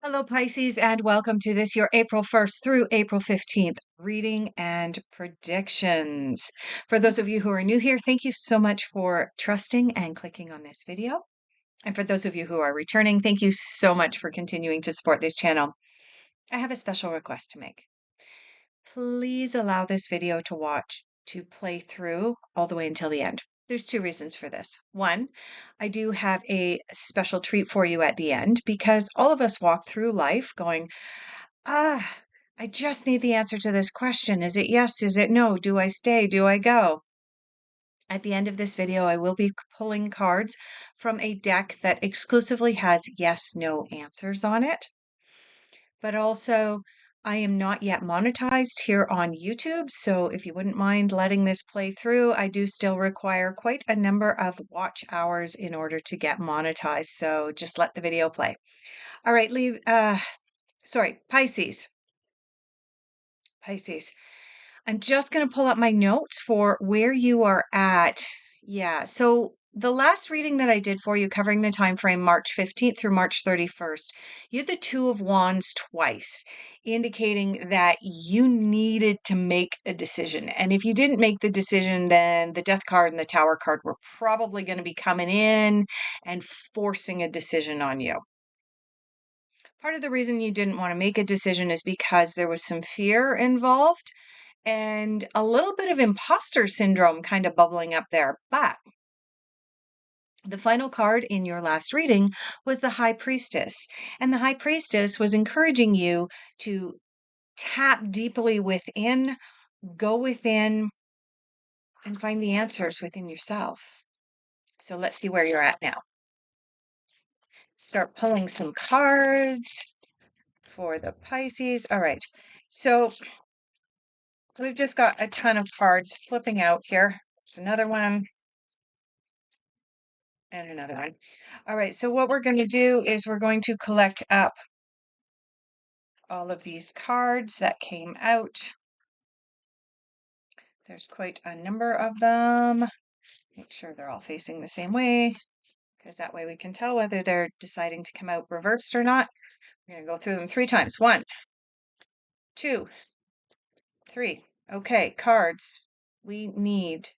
Hello, Pisces, and welcome to this, your April 1st through April 15th reading and predictions. For those of you who are new here, thank you so much for trusting and clicking on this video. And for those of you who are returning, thank you so much for continuing to support this channel. I have a special request to make. Please allow this video to play through all the way until the end. There's two reasons for this. One, I do have a special treat for you at the end because all of us walk through life going, I just need the answer to this question. Is it yes? Is it no? Do I stay? Do I go? At the end of this video, I will be pulling cards from a deck that exclusively has yes, no answers on it. But also, I am not yet monetized here on YouTube. So if you wouldn't mind letting this play through, I do still require quite a number of watch hours in order to get monetized. So just let the video play. All right, Pisces. Pisces. I'm just going to pull up my notes for where you are at. Yeah, so the last reading that I did for you covering the time frame March 15th through March 31st, you had the Two of Wands twice, indicating that you needed to make a decision. And if you didn't make the decision, then the Death card and the Tower card were probably going to be coming in and forcing a decision on you. Part of the reason you didn't want to make a decision is because there was some fear involved and a little bit of imposter syndrome kind of bubbling up there. But the final card in your last reading was the High Priestess. And the High Priestess was encouraging you to tap deeply within, go within, and find the answers within yourself. So let's see where you're at now. Start pulling some cards for the Pisces. All right. So we've just got a ton of cards flipping out here. There's another one. And another one. All right, so what we're going to do is we're going to collect up all of these cards that came out. There's quite a number of them. Make sure they're all facing the same way, because that way we can tell whether they're deciding to come out reversed or not. We're going to go through them 3 times. 1, 2, 3. Okay, cards. We need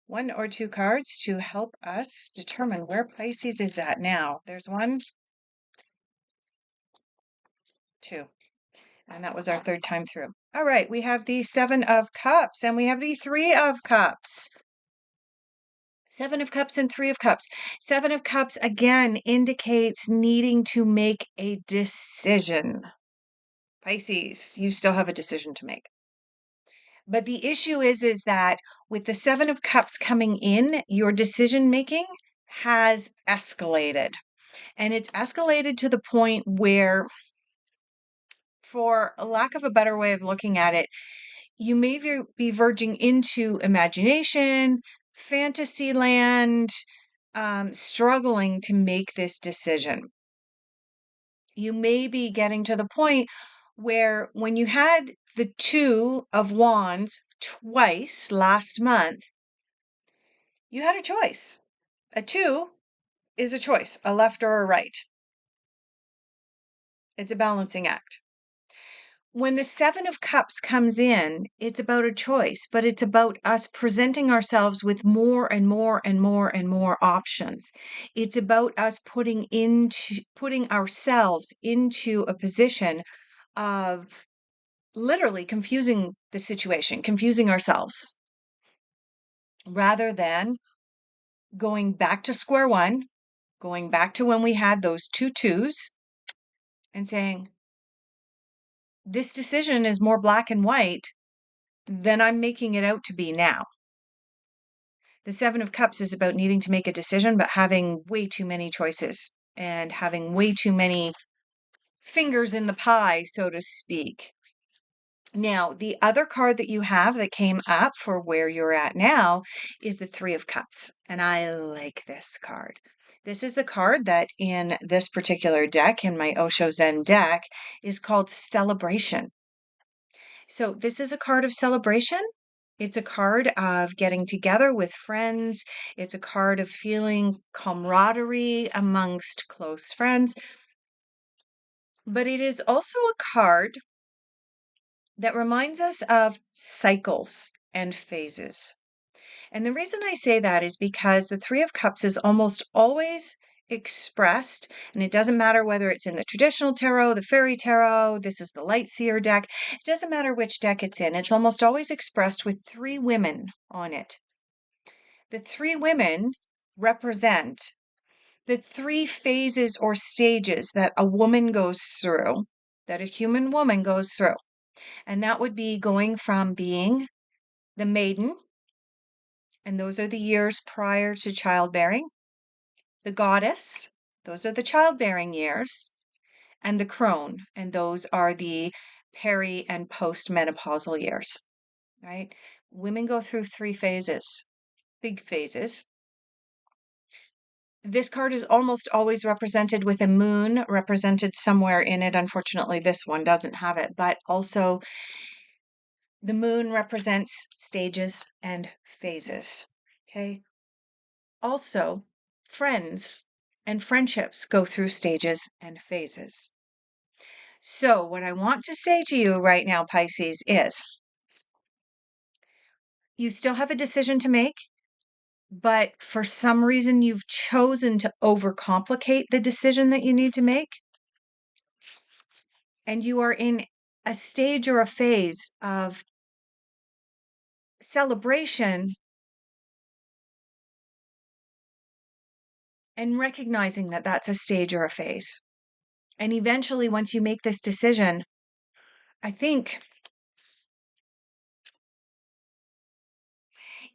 1 or 2 cards to help us determine where Pisces is at now. There's 1, 2. And that was our 3rd time through. All right, we have the 7 of Cups and we have the 3 of Cups. 7 of Cups and 3 of Cups. 7 of Cups again indicates needing to make a decision. Pisces, you still have a decision to make. But the issue is that with the 7 of Cups coming in, your decision making has escalated. And it's escalated to the point where, for lack of a better way of looking at it, you may be verging into imagination, fantasy land, struggling to make this decision. You may be getting to the point where when you had the Two of Wands twice last month, you had a choice. A 2 is a choice, a left or a right. It's a balancing act. When the 7 of Cups comes in, it's about a choice, but it's about us presenting ourselves with more and more and more and more options. It's about us putting ourselves into a position of literally confusing the situation, confusing ourselves, rather than going back to square one, going back to when we had those 2 twos and saying, this decision is more black and white than I'm making it out to be now. The 7 of Cups is about needing to make a decision, but having way too many choices and having way too many fingers in the pie, so to speak. Now, the other card that you have that came up for where you're at now is the 3 of Cups. And I like this card. This is the card that in this particular deck, in my Osho Zen deck, is called Celebration. So this is a card of celebration. It's a card of getting together with friends. It's a card of feeling camaraderie amongst close friends. but it is also a card that reminds us of cycles and phases. And the reason I say that is because the Three of Cups is almost always expressed, and it doesn't matter whether it's in the traditional tarot, the fairy tarot, this is the light seer deck, it doesn't matter which deck it's in, it's almost always expressed with three women on it. The three women represent the three phases or stages that a woman goes through, that a human woman goes through. And that would be going from being the maiden, and those are the years prior to childbearing, the goddess, those are the childbearing years, and the crone, and those are the peri and postmenopausal years, right? Women go through three phases, big phases. This card is almost always represented with a moon represented somewhere in it. Unfortunately, this one doesn't have it, but also the moon represents stages and phases. Okay. Also, friends and friendships go through stages and phases. So, what I want to say to you right now, Pisces, is you still have a decision to make, but for some reason you've chosen to overcomplicate the decision that you need to make. And you are in a stage or a phase of celebration and recognizing that that's a stage or a phase. And eventually, once you make this decision, I think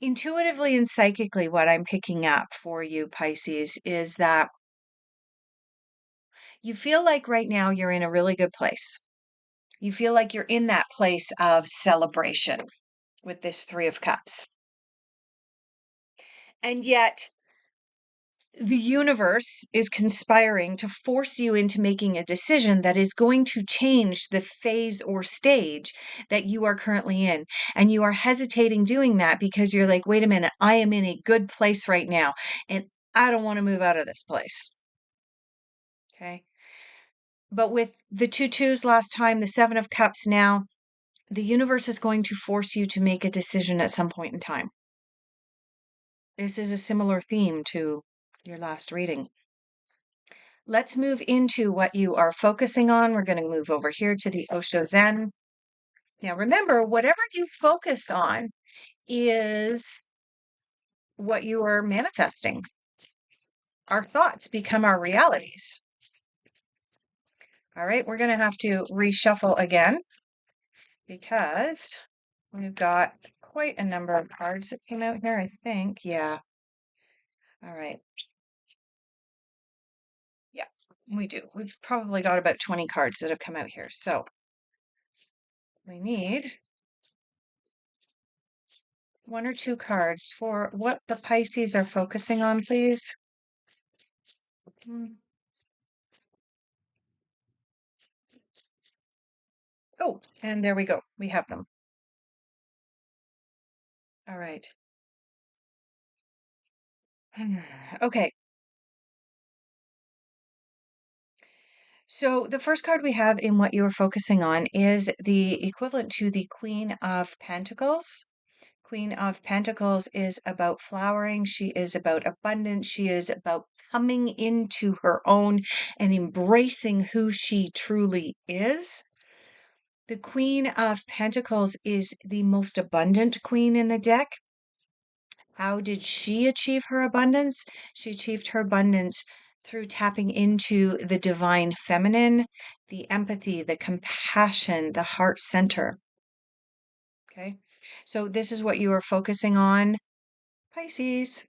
intuitively and psychically, what I'm picking up for you, Pisces, is that you feel like right now you're in a really good place. You feel like you're in that place of celebration with this Three of Cups. And yet, the universe is conspiring to force you into making a decision that is going to change the phase or stage that you are currently in. And you are hesitating doing that because you're like, wait a minute, I am in a good place right now, and I don't want to move out of this place. Okay. But with the two twos last time, the Seven of Cups now, the universe is going to force you to make a decision at some point in time. This is a similar theme to your last reading. Let's move into what you are focusing on. We're going to move over here to the Osho Zen. Now, remember, whatever you focus on is what you are manifesting. Our thoughts become our realities. All right, we're going to have to reshuffle again because we've got quite a number of cards that came out here, I think. Yeah. All right. Yeah, we do. We've probably got about 20 cards that have come out here. So we need one or two cards for what the Pisces are focusing on, please. Oh, and there we go. We have them. All right. Okay. So the first card we have in what you are focusing on is the equivalent to the Queen of Pentacles. Queen of Pentacles is about flowering. She is about abundance. She is about coming into her own and embracing who she truly is. The Queen of Pentacles is the most abundant queen in the deck. How did she achieve her abundance? She achieved her abundance through tapping into the divine feminine, the empathy, the compassion, the heart center. Okay. So this is what you are focusing on, Pisces.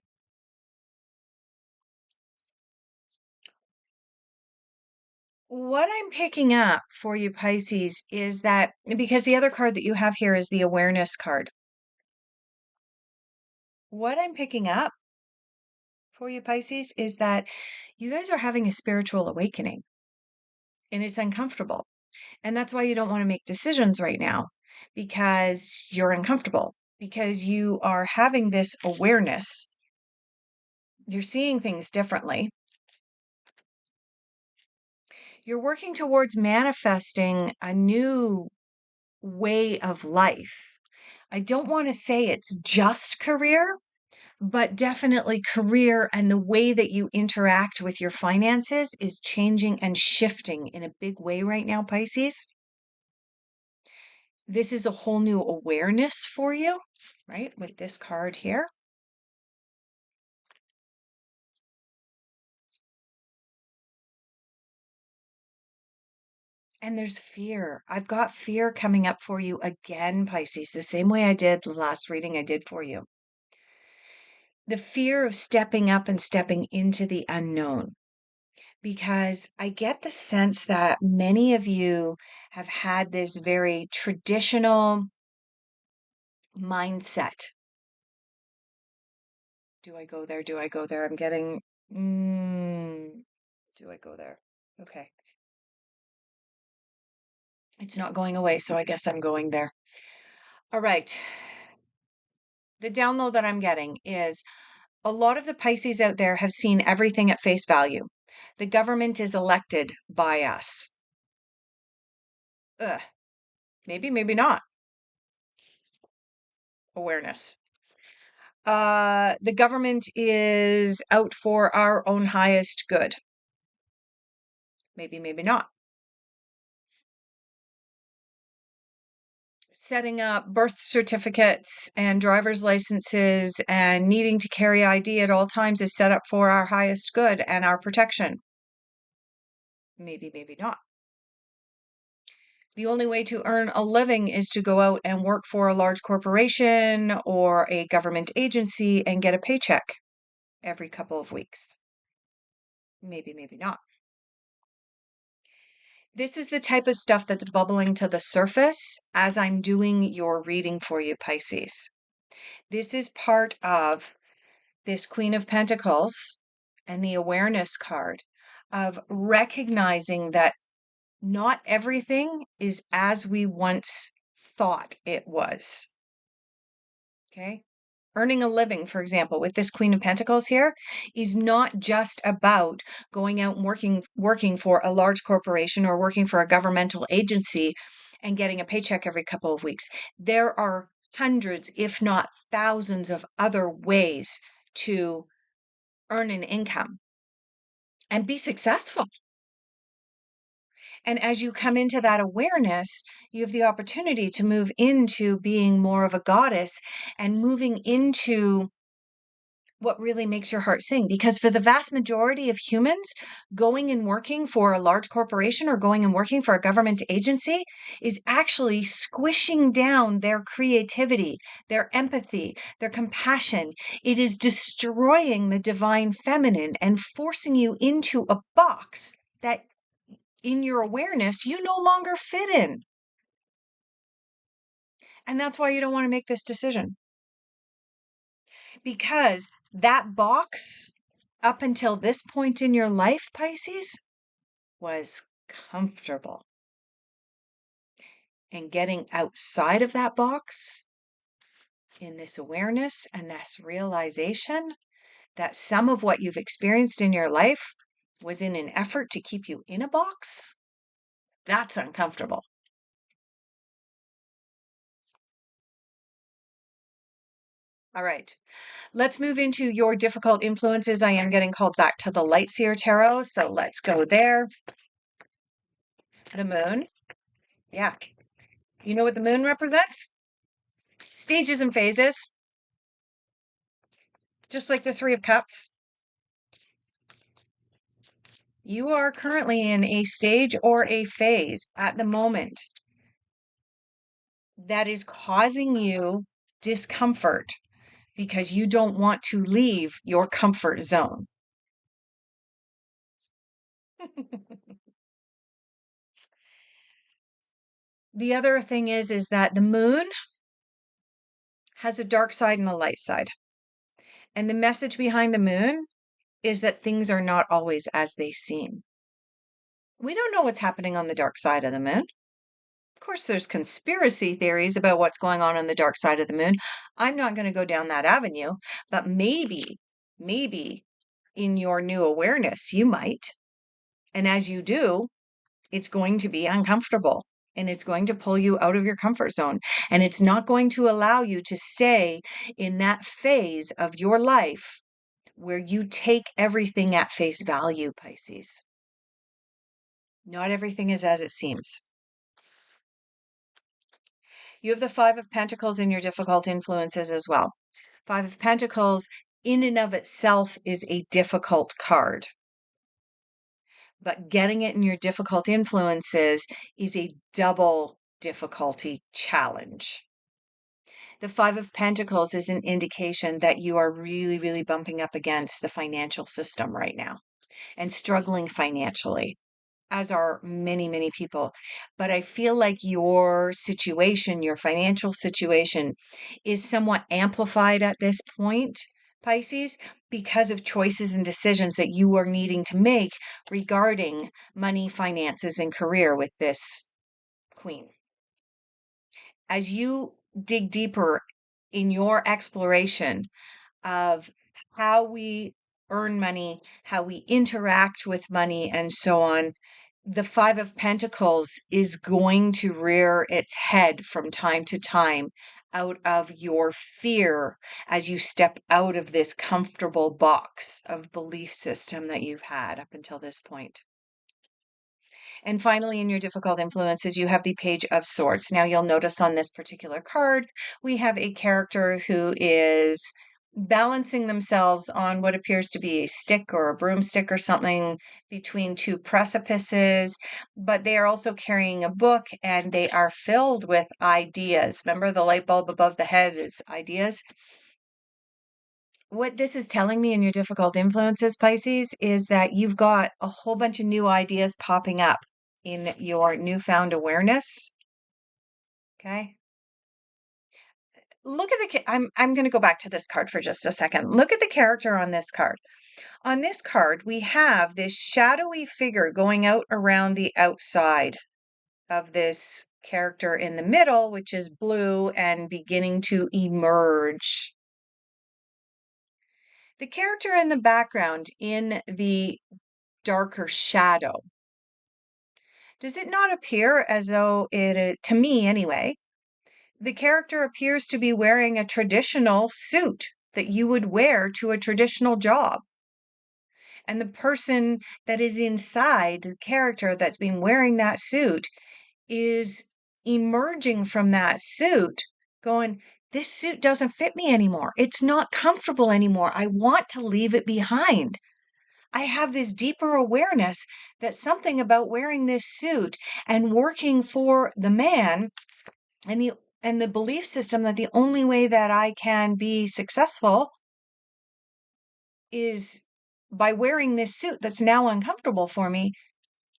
What I'm picking up for you, Pisces, is that because the other card that you have here is the awareness card. What I'm picking up for you, Pisces, is that you guys are having a spiritual awakening and it's uncomfortable. And that's why you don't want to make decisions right now because you're uncomfortable, because you are having this awareness. You're seeing things differently. You're working towards manifesting a new way of life. I don't want to say it's just career, but definitely career and the way that you interact with your finances is changing and shifting in a big way right now, Pisces. This is a whole new awareness for you, right? With this card here. And there's fear. I've got fear coming up for you again, Pisces, the same way I did the last reading I did for you. The fear of stepping up and stepping into the unknown. Because I get the sense that many of you have had this very traditional mindset. Do I go there? Do I go there? I'm getting, do I go there? Okay. It's not going away, so I guess I'm going there. All right. The download that I'm getting is a lot of the Pisces out there have seen everything at face value. The government is elected by us. Ugh. Maybe, maybe not. Awareness. The government is out for our own highest good. Maybe, maybe not. Setting up birth certificates and driver's licenses and needing to carry ID at all times is set up for our highest good and our protection. Maybe, maybe not. The only way to earn a living is to go out and work for a large corporation or a government agency and get a paycheck every couple of weeks. Maybe, maybe not. This is the type of stuff that's bubbling to the surface as I'm doing your reading for you, Pisces. This is part of this Queen of Pentacles and the awareness card of recognizing that not everything is as we once thought it was. Okay? Earning a living, for example, with this Queen of Pentacles here, is not just about going out and working for a large corporation or working for a governmental agency and getting a paycheck every couple of weeks. There are hundreds, if not thousands, of other ways to earn an income and be successful. And as you come into that awareness, you have the opportunity to move into being more of a goddess and moving into what really makes your heart sing. Because for the vast majority of humans, going and working for a large corporation or going and working for a government agency is actually squishing down their creativity, their empathy, their compassion. It is destroying the divine feminine and forcing you into a box that in your awareness you no longer fit in. And that's why you don't want to make this decision. Because that box, up until this point in your life, Pisces, was comfortable. And getting outside of that box in this awareness and this realization that some of what you've experienced in your life was in an effort to keep you in a box, that's uncomfortable. All right. Let's move into your difficult influences. I am getting called back to the Light Seer Tarot, so let's go there. The moon. Yeah. You know what the moon represents? Stages and phases. Just like the Three of Cups. You are currently in a stage or a phase at the moment that is causing you discomfort because you don't want to leave your comfort zone. The other thing is that the moon has a dark side and a light side. And the message behind the moon is that things are not always as they seem. We don't know what's happening on the dark side of the moon. Of course, there's conspiracy theories about what's going on the dark side of the moon. I'm not going to go down that avenue, but maybe in your new awareness, you might. And as you do, It's going to be uncomfortable and it's going to pull you out of your comfort zone. And it's not going to allow you to stay in that phase of your life where you take everything at face value, Pisces. Not everything is as it seems. You have the Five of Pentacles in your difficult influences as well. Five of Pentacles in and of itself is a difficult card. But getting it in your difficult influences is a double difficulty challenge. The Five of Pentacles is an indication that you are really, really bumping up against the financial system right now and struggling financially, as are many, many people. But I feel like your situation, your financial situation, is somewhat amplified at this point, Pisces, because of choices and decisions that you are needing to make regarding money, finances, and career with this Queen. As you dig deeper in your exploration of how we earn money, how we interact with money, and so on, the Five of Pentacles is going to rear its head from time to time out of your fear as you step out of this comfortable box of belief system that you've had up until this point. And finally, in your difficult influences, you have the Page of Swords. Now, you'll notice on this particular card, we have a character who is balancing themselves on what appears to be a stick or a broomstick or something between two precipices, but they are also carrying a book and they are filled with ideas. Remember, the light bulb above the head is ideas. What this is telling me in your difficult influences, Pisces, is that you've got a whole bunch of new ideas popping up in your newfound awareness. Okay. Look at I'm going to go back to this card for just a second. Look at the character on this card. On this card, we have this shadowy figure going out around the outside of this character in the middle, which is blue and beginning to emerge. The character in the background in the darker shadow, does it not appear as though to me anyway, the character appears to be wearing a traditional suit that you would wear to a traditional job? And the person that is inside the character that's been wearing that suit is emerging from that suit going, this suit doesn't fit me anymore. It's not comfortable anymore. I want to leave it behind. I have this deeper awareness that something about wearing this suit and working for the man and the belief system that the only way that I can be successful is by wearing this suit that's now uncomfortable for me.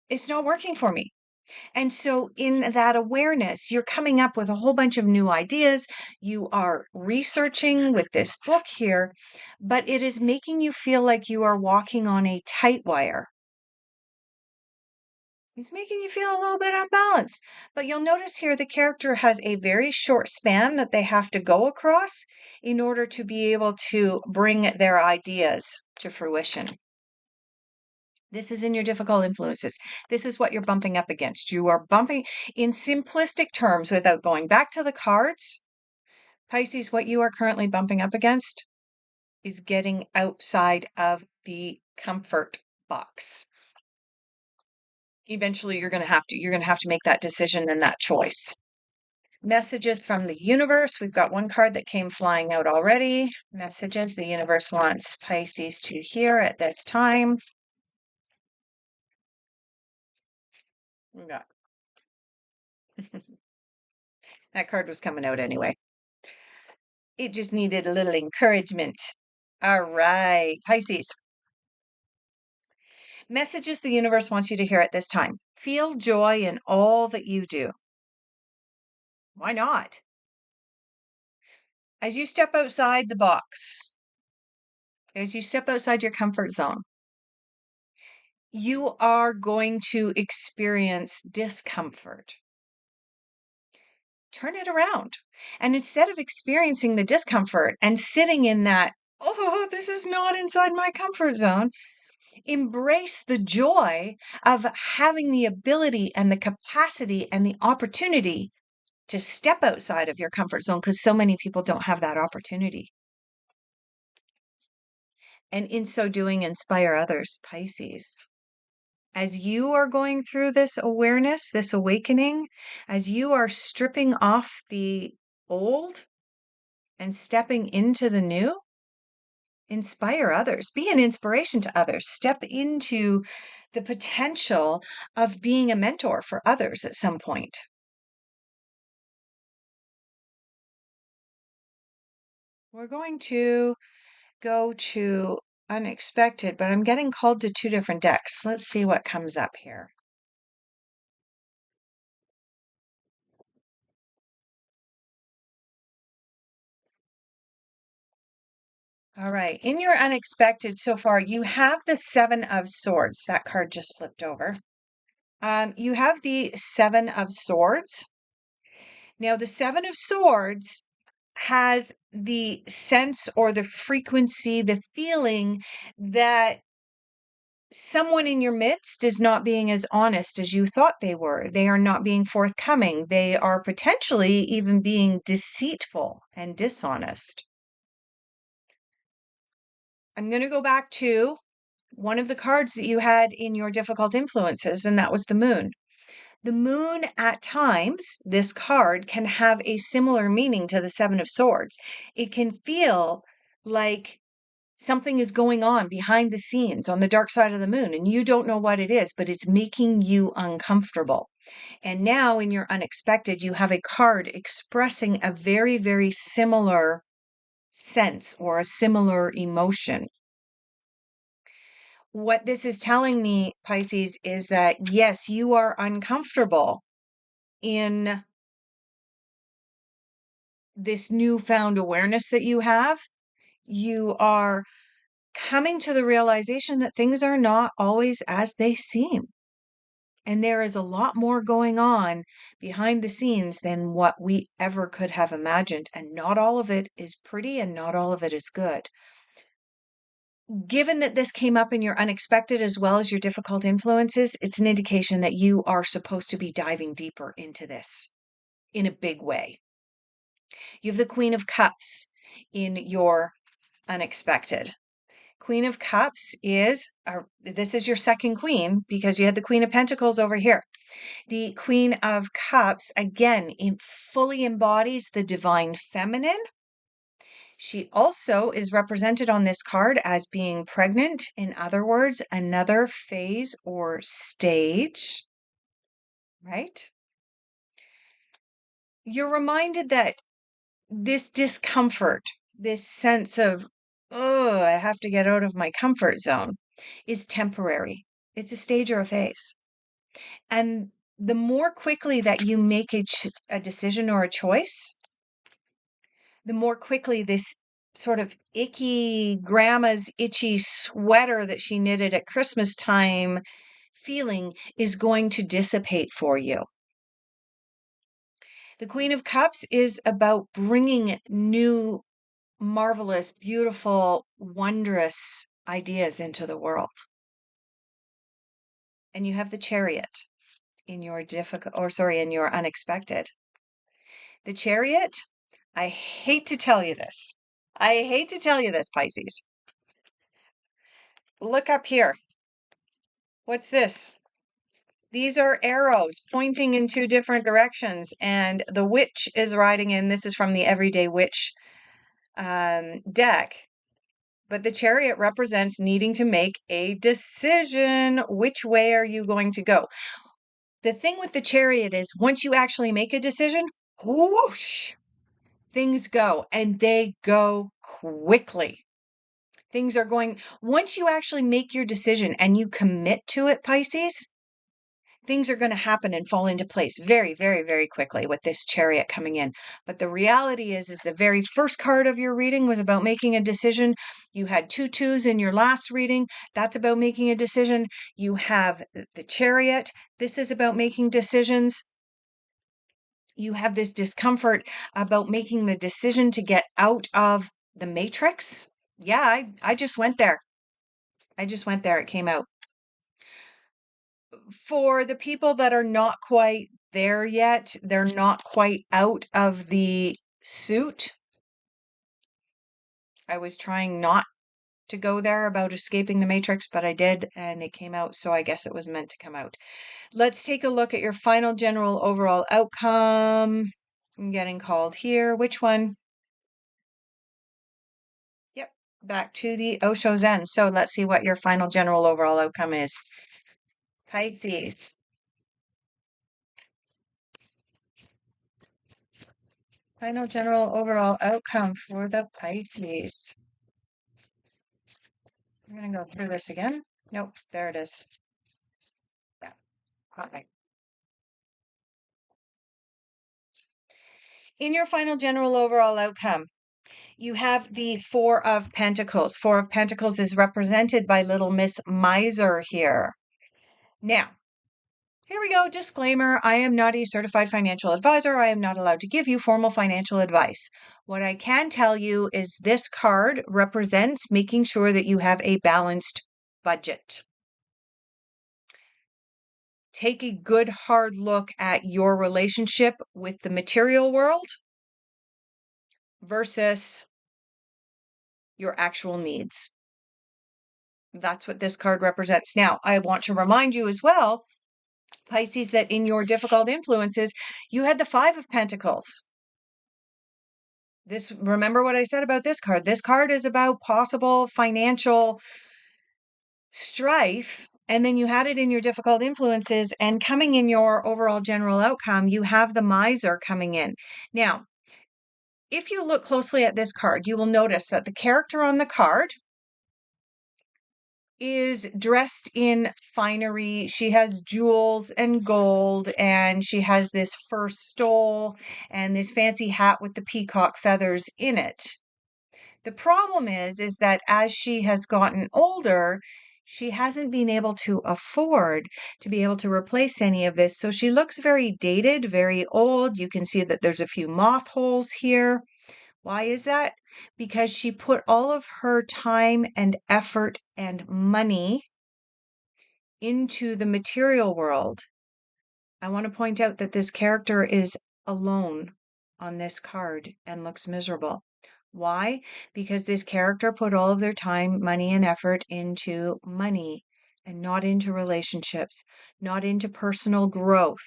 It's not working for me. And so, in that awareness, you're coming up with a whole bunch of new ideas. You are researching with this book here, but it is making you feel like you are walking on a tight wire. It's making you feel a little bit unbalanced. But you'll notice here the character has a very short span that they have to go across in order to be able to bring their ideas to fruition. This is in your difficult influences. This is what you're bumping up against. You are bumping in simplistic terms without going back to the cards. Pisces, what you are currently bumping up against is getting outside of the comfort box. Eventually you're going to have to make that decision and that choice. Messages from the universe. We've got one card that came flying out already. Messages the universe wants Pisces to hear at this time. We got that card was coming out anyway. It just needed a little encouragement. All right, Pisces. Messages the universe wants you to hear at this time. Feel joy in all that you do. Why not? As you step outside the box, as you step outside your comfort zone, you are going to experience discomfort. Turn it around. And instead of experiencing the discomfort and sitting in that, oh, this is not inside my comfort zone, Embrace the joy of having the ability and the capacity and the opportunity to step outside of your comfort zone, because so many people don't have that opportunity. And in so doing, inspire others, Pisces. As you are going through this awareness, this awakening, as you are stripping off the old and stepping into the new, inspire others, be an inspiration to others, step into the potential of being a mentor for others at some point. We're going to go to unexpected, but I'm getting called to two different decks. Let's see what comes up here. All right, in your unexpected so far, you have the Seven of Swords. That card just flipped over. You have the Seven of Swords. Now, the Seven of Swords has the sense or the frequency, the feeling that someone in your midst is not being as honest as you thought they were. They are not being forthcoming. They are potentially even being deceitful and dishonest. I'm going to go back to one of the cards that you had in your difficult influences, and that was the moon. The moon, at times, this card can have a similar meaning to the Seven of Swords. It can feel like something is going on behind the scenes on the dark side of the moon, and you don't know what it is, but it's making you uncomfortable. And now, in your unexpected, you have a card expressing a very, very similar sense or a similar emotion. What this is telling me, Pisces, is that yes, you are uncomfortable in this newfound awareness that you have. You are coming to the realization that things are not always as they seem. And there is a lot more going on behind the scenes than what we ever could have imagined. And not all of it is pretty and not all of it is good. Given that this came up in your unexpected as well as your difficult influences, it's an indication that you are supposed to be diving deeper into this in a big way. You have the Queen of Cups in your unexpected. Queen of Cups is, this is your second queen because you had the Queen of Pentacles over here. The Queen of Cups, again, fully embodies the divine feminine. She also is represented on this card as being pregnant. In other words, another phase or stage, right? You're reminded that this discomfort, this sense of, oh, I have to get out of my comfort zone, is temporary. It's a stage or a phase. And the more quickly that you make a decision or a choice, the more quickly this sort of icky grandma's itchy sweater that she knitted at Christmas time feeling is going to dissipate for you. The Queen of Cups is about bringing new, marvelous, beautiful, wondrous ideas into the world. And you have the Chariot in your in your unexpected. The Chariot, I hate to tell you this. I hate to tell you this, Pisces. Look up here. What's this? These are arrows pointing in two different directions, and the witch is riding in. This is from the Everyday Witch deck. But the Chariot represents needing to make a decision. Which way are you going to go? The thing with the Chariot is once you actually make a decision, whoosh, things go, and they go quickly. Things are going, once you actually make your decision and you commit to it, Pisces, things are going to happen and fall into place very, very, very quickly with this Chariot coming in. But the reality is the very first card of your reading was about making a decision. You had 2 twos in your last reading. That's about making a decision. You have the Chariot. This is about making decisions. You have this discomfort about making the decision to get out of the matrix. Yeah, I just went there. I just went there, it came out. For the people that are not quite there yet, they're not quite out of the suit. I was trying not to go there about escaping the matrix, but I did, and it came out, so I guess it was meant to come out. Let's take a look at your final general overall outcome. I'm getting called here. Which one? Yep, back to the Osho Zen. So let's see what your final general overall outcome is. Pisces. Final general overall outcome for the Pisces. I'm going to go through this again. Nope, there it is. Yeah, okay. In your final general overall outcome, you have the Four of Pentacles. Four of Pentacles is represented by little Miss Miser here. Now, here we go. Disclaimer. I am not a certified financial advisor. I am not allowed to give you formal financial advice. What I can tell you is this card represents making sure that you have a balanced budget. Take a good hard look at your relationship with the material world versus your actual needs. That's what this card represents. Now, I want to remind you as well, Pisces, that in your difficult influences, you had the Five of Pentacles. Remember what I said about this card. This card is about possible financial strife, and then you had it in your difficult influences, and coming in your overall general outcome, you have the Miser coming in. Now, if you look closely at this card, you will notice that the character on the card is dressed in finery. She has jewels and gold, and she has this fur stole and this fancy hat with the peacock feathers in it. The problem is that as she has gotten older, she hasn't been able to afford to be able to replace any of this. So she looks very dated, very old. You can see that there's a few moth holes here. Why is that? Because she put all of her time and effort and money into the material world. I want to point out that this character is alone on this card and looks miserable. Why? Because this character put all of their time, money, and effort into money and not into relationships, not into personal growth,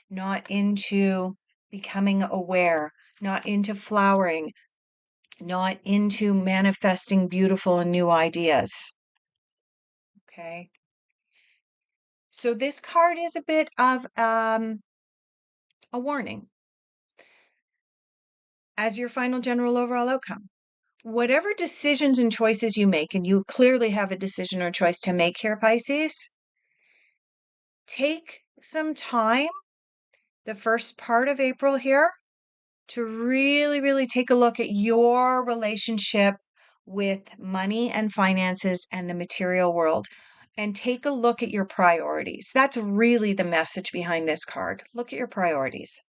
not into becoming aware, not into flowering, not into manifesting beautiful and new ideas. Okay. So this card is a bit of a warning as your final general overall outcome. Whatever decisions and choices you make, and you clearly have a decision or choice to make here, Pisces, take some time, the first part of April here, to really, really take a look at your relationship with money and finances and the material world, and take a look at your priorities. That's really the message behind this card. Look at your priorities.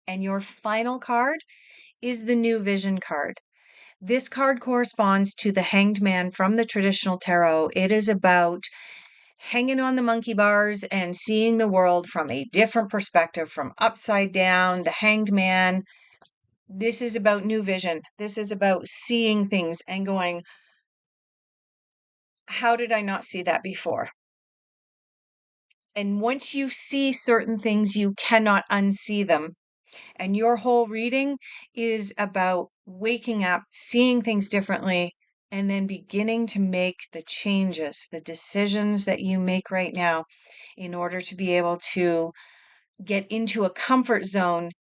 And your final card is the New Vision card. This card corresponds to the Hanged Man from the traditional tarot. It is about hanging on the monkey bars and seeing the world from a different perspective, from upside down, the Hanged Man. This is about new vision. This is about seeing things and going, how did I not see that before? And once you see certain things, you cannot unsee them. And your whole reading is about waking up, seeing things differently, and then beginning to make the changes, the decisions that you make right now in order to be able to get into a comfort zone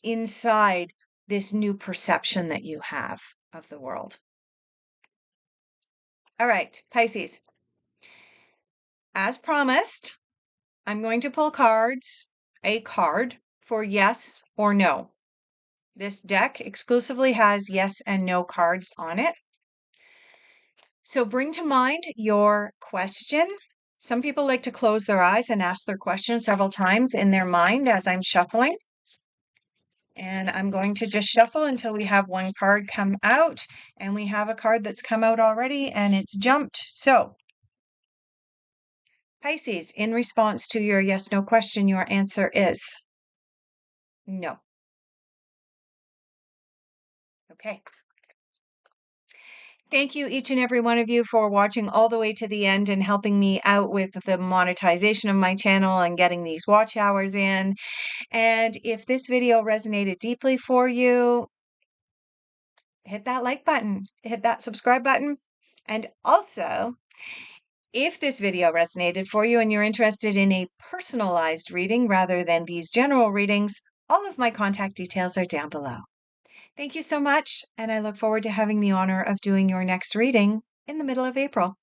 inside this new perception that you have of the world. All right, Pisces. As promised, I'm going to pull a card for yes or no. This deck exclusively has yes and no cards on it. So bring to mind your question. Some people like to close their eyes and ask their question several times in their mind as I'm shuffling. And I'm going to just shuffle until we have one card come out. And we have a card that's come out already and it's jumped. So, Pisces, in response to your yes, no question, your answer is no. Okay. Thank you, each and every one of you, for watching all the way to the end and helping me out with the monetization of my channel and getting these watch hours in. And if this video resonated deeply for you, hit that like button, hit that subscribe button. And also, if this video resonated for you and you're interested in a personalized reading rather than these general readings, all of my contact details are down below. Thank you so much, and I look forward to having the honor of doing your next reading in the middle of April.